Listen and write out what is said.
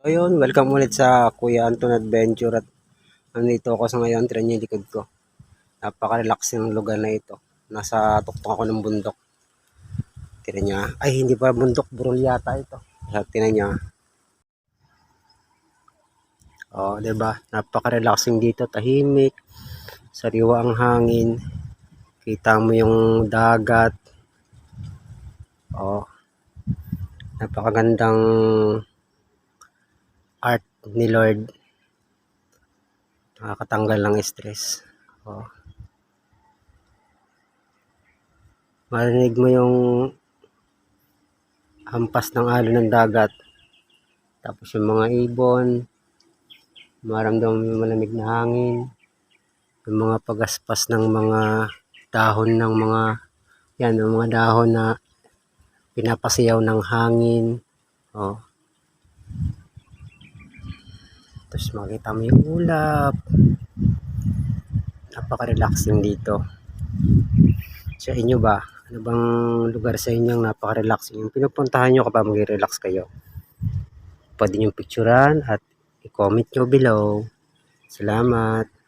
Ayun, welcome ulit sa Kuya Anton Adventure at nandito ako sa ngayon, tira niyo yung likod ko. Napaka-relaxing ng lugar na ito. Nasa tuktok ako ng bundok. Tira niya, ay hindi pa bundok, burol yata ito. At tinan niya, oh, 'di ba? Napaka-relaxing dito, tahimik, sariwa ang hangin. Kita mo yung dagat. Oh, napakagandang art ni Lord. Nakakatanggal ng stress. Oh, marinig mo yung hampas ng alon ng dagat. Tapos yung mga ibon, maramdaman mo yung malamig na hangin, yung mga pagaspas ng mga dahon ng mga, yan, yung mga dahon na pinapasayaw ng hangin. Oh, tapos makita mo yung ulap. Napaka-relaxing dito. Sa inyo ba? Ano bang lugar sa inyong napaka-relaxing? Yung pinupuntahan nyo kapag mag-relax kayo? Pwede nyo picturean at i-comment nyo below. Salamat.